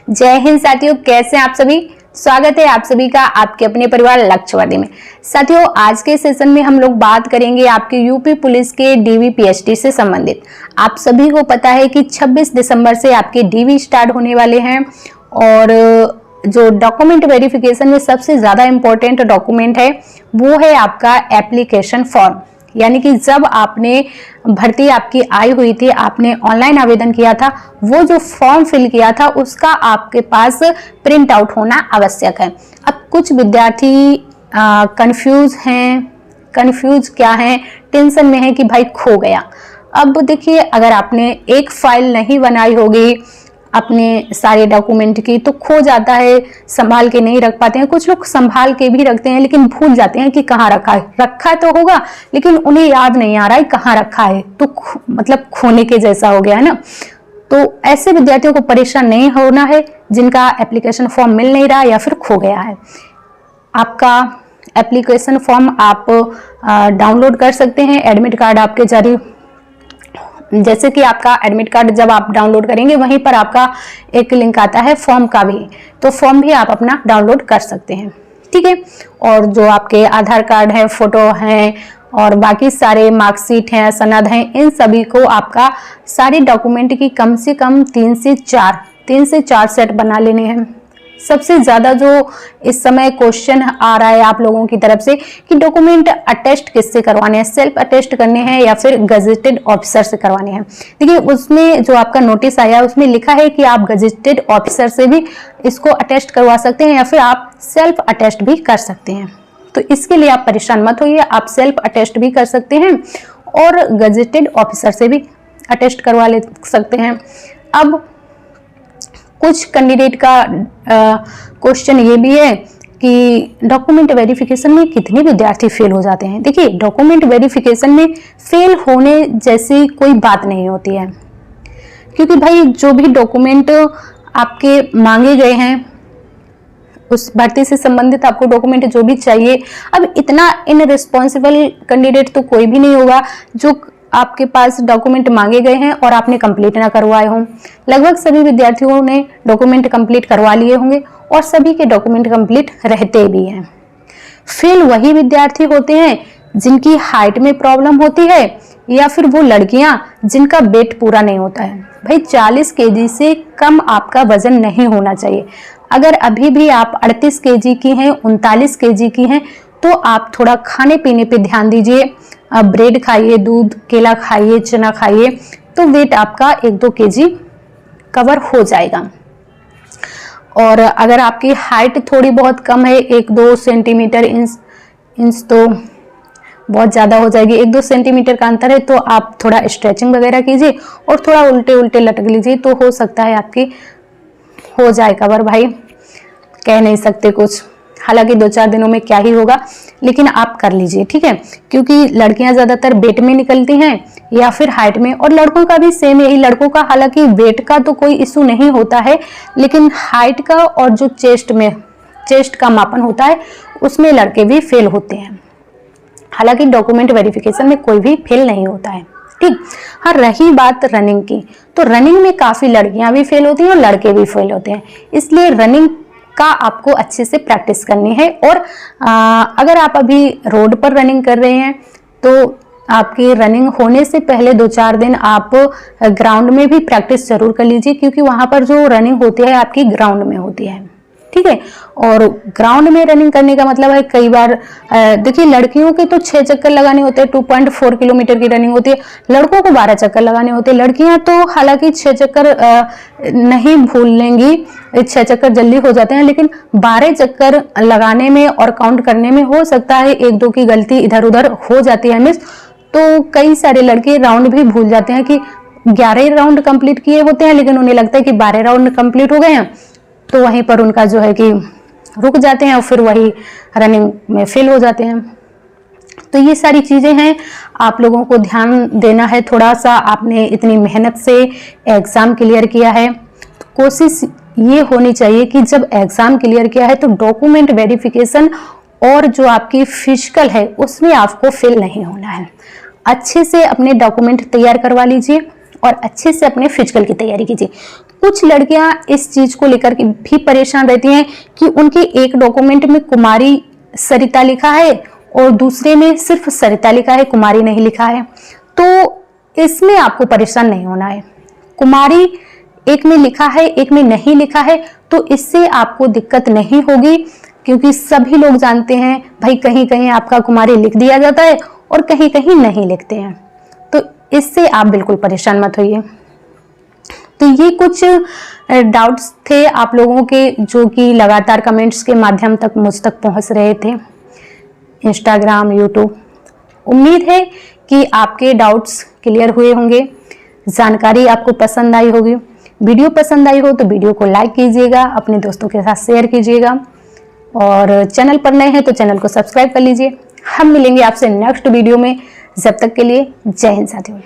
जय हिंद साथियों, कैसे हैं आप सभी। स्वागत है आप सभी का आपके अपने परिवार लक्ष्यवादी में। साथियों, आज के सेशन में हम लोग बात करेंगे आपके यूपी पुलिस के डीवी पीएचडी से संबंधित। आप सभी को पता है कि 26 दिसंबर से आपके डीवी स्टार्ट होने वाले हैं और जो डॉक्यूमेंट वेरिफिकेशन में सबसे ज़्यादा इम्पोर्टेंट डॉक्यूमेंट है वो है आपका एप्लीकेशन फॉर्म। यानी कि जब आपने भर्ती आपकी आई हुई थी, आपने ऑनलाइन आवेदन किया था, वो जो फॉर्म फिल किया था उसका आपके पास प्रिंट आउट होना आवश्यक है। अब कुछ विद्यार्थी कंफ्यूज क्या है, टेंशन में है कि भाई खो गया। अब देखिए, अगर आपने एक फाइल नहीं बनाई होगी अपने सारे डॉक्यूमेंट की तो खो जाता है, संभाल के नहीं रख पाते हैं। कुछ लोग संभाल के भी रखते हैं लेकिन भूल जाते हैं कि कहाँ रखा है। रखा तो होगा लेकिन उन्हें याद नहीं आ रहा है कहाँ रखा है, तो मतलब खोने के जैसा हो गया है ना। तो ऐसे विद्यार्थियों को परेशान नहीं होना है जिनका एप्लीकेशन फॉर्म मिल नहीं रहा या फिर खो गया है। आपका एप्लीकेशन फॉर्म आप डाउनलोड कर सकते हैं। एडमिट कार्ड आपके जारी, जैसे कि आपका एडमिट कार्ड जब आप डाउनलोड करेंगे वहीं पर आपका एक लिंक आता है फॉर्म का भी, तो फॉर्म भी आप अपना डाउनलोड कर सकते हैं, ठीक है। और जो आपके आधार कार्ड है, फोटो हैं और बाकी सारे मार्कशीट हैं, सनद हैं, इन सभी को आपका सारे डॉक्यूमेंट की कम से कम 3 से 4 सेट बना लेने हैं। सबसे ज़्यादा जो इस समय क्वेश्चन आ रहा है आप लोगों की तरफ से कि डॉक्यूमेंट अटेस्ट किससे करवाने हैं, सेल्फ अटेस्ट करने हैं या फिर गजेटेड ऑफिसर से करवाने हैं। देखिए, उसमें जो आपका नोटिस आया उसमें लिखा है कि आप गजेटेड ऑफिसर से भी इसको अटेस्ट करवा सकते हैं या फिर आप सेल्फ अटेस्ट भी कर सकते हैं। तो इसके लिए आप परेशान मत होइए, आप सेल्फ अटेस्ट भी कर सकते हैं और गजेटेड ऑफिसर से भी अटेस्ट करवा ले सकते हैं। अब कुछ कैंडिडेट का क्वेश्चन ये भी है कि डॉक्यूमेंट वेरिफिकेशन में कितने विद्यार्थी फेल हो जाते हैं। देखिए, डॉक्यूमेंट वेरिफिकेशन में फेल होने जैसी कोई बात नहीं होती है, क्योंकि भाई जो भी डॉक्यूमेंट आपके मांगे गए हैं उस भर्ती से संबंधित आपको डॉक्यूमेंट जो भी चाहिए, अब इतना इनरिस्पॉन्सिबल कैंडिडेट तो कोई भी नहीं होगा जो आपके पास डॉक्यूमेंट मांगे गए हैं और आपने कंप्लीट ना करवाए हों। लगभग सभी विद्यार्थियों ने डॉक्यूमेंट कंप्लीट करवा लिए होंगे और सभी के डॉक्यूमेंट कंप्लीट रहते भी हैं। फेल वही विद्यार्थी होते हैं जिनकी हाइट में प्रॉब्लम होती है या फिर वो लड़कियां जिनका वेट पूरा नहीं होता है। भाई 40 केजी से कम आपका वजन नहीं होना चाहिए। अगर अभी भी आप 38 केजी की हैं, 39 केजी की हैं, तो आप थोड़ा खाने पीने पे ध्यान दीजिए। ब्रेड खाइए, दूध, केला खाइए, चना खाइए, तो वेट आपका 1-2 केजी कवर हो जाएगा। और अगर आपकी हाइट थोड़ी बहुत कम है, 1-2 सेंटीमीटर, इंच तो बहुत ज़्यादा हो जाएगी, 1-2 सेंटीमीटर का अंतर है, तो आप थोड़ा स्ट्रेचिंग वगैरह कीजिए और थोड़ा उल्टे उल्टे लटक लीजिए, तो हो सकता है आपकी हो जाए कवर। भाई कह नहीं सकते कुछ, हालांकि 2-4 दिनों में क्या ही होगा, लेकिन आप कर लीजिए, ठीक है। क्योंकि लड़कियां ज़्यादातर वेट में निकलती हैं या फिर हाइट में, और लड़कों का भी सेम यही। लड़कों का हालांकि वेट का तो कोई इशू नहीं होता है, लेकिन हाइट का और जो चेस्ट का मापन होता है उसमें लड़के भी फेल होते हैं। हालांकि डॉक्यूमेंट वेरिफिकेशन में कोई भी फेल नहीं होता है, ठीक। हाँ, रही बात रनिंग की, तो रनिंग में काफ़ी लड़कियां भी फेल होती हैं और लड़के भी फेल होते हैं। इसलिए रनिंग का आपको अच्छे से प्रैक्टिस करनी है। और अगर आप अभी रोड पर रनिंग कर रहे हैं तो आपकी रनिंग होने से पहले 2-4 दिन आप ग्राउंड में भी प्रैक्टिस जरूर कर लीजिए, क्योंकि वहां पर जो रनिंग होती है आपकी ग्राउंड में होती है, ठीक है। और ग्राउंड में रनिंग करने का मतलब है, कई बार देखिए, लड़कियों के तो 6 चक्कर लगाने होते हैं, 2.4 किलोमीटर की रनिंग होती है, लड़कों को 12 चक्कर लगाने होते हैं। लड़कियां तो हालांकि 6 चक्कर नहीं भूल लेंगी, 6 चक्कर जल्दी हो जाते हैं, लेकिन 12 चक्कर लगाने में और काउंट करने में हो सकता है 1-2 की गलती इधर उधर हो जाती है मिस। तो कई सारे लड़के राउंड भी भूल जाते हैं कि 11 राउंड कंप्लीट किए होते हैं, लेकिन उन्हें लगता है कि 12 राउंड कंप्लीट हो गए हैं, तो वहीं पर उनका जो है कि रुक जाते हैं और फिर वही रनिंग में फेल हो जाते हैं। तो ये सारी चीज़ें हैं, आप लोगों को ध्यान देना है थोड़ा सा। आपने इतनी मेहनत से एग्ज़ाम क्लियर किया है, तो कोशिश ये होनी चाहिए कि जब एग्ज़ाम क्लियर किया है तो डॉक्यूमेंट वेरिफिकेशन और जो आपकी फिजिकल है उसमें आपको फेल नहीं होना है। अच्छे से अपने डॉक्यूमेंट तैयार करवा लीजिए और अच्छे से अपने फिजिकल की तैयारी कीजिए। कुछ लड़कियां इस चीज को लेकर के भी परेशान रहती हैं कि उनके एक डॉक्यूमेंट में कुमारी सरिता लिखा है और दूसरे में सिर्फ सरिता लिखा है, कुमारी नहीं लिखा है। तो इसमें आपको परेशान नहीं होना है। कुमारी एक में लिखा है, एक में नहीं लिखा है, तो इससे आपको दिक्कत नहीं होगी, क्योंकि सभी लोग जानते हैं भाई कहीं कहीं आपका कुमारी लिख दिया जाता है और कहीं कहीं नहीं लिखते हैं। तो इससे आप बिल्कुल परेशान मत होइए। तो ये कुछ डाउट्स थे आप लोगों के, जो कि लगातार कमेंट्स के माध्यम तक मुझ तक पहुंच रहे थे, इंस्टाग्राम, यूट्यूब। उम्मीद है कि आपके डाउट्स क्लियर हुए होंगे, जानकारी आपको पसंद आई होगी। वीडियो पसंद आई हो तो वीडियो को लाइक कीजिएगा, अपने दोस्तों के साथ शेयर कीजिएगा, और चैनल पर नए हैं तो चैनल को सब्सक्राइब कर लीजिए। हम मिलेंगे आपसे नेक्स्ट वीडियो में। जब तक के लिए जय हिंद साथियों।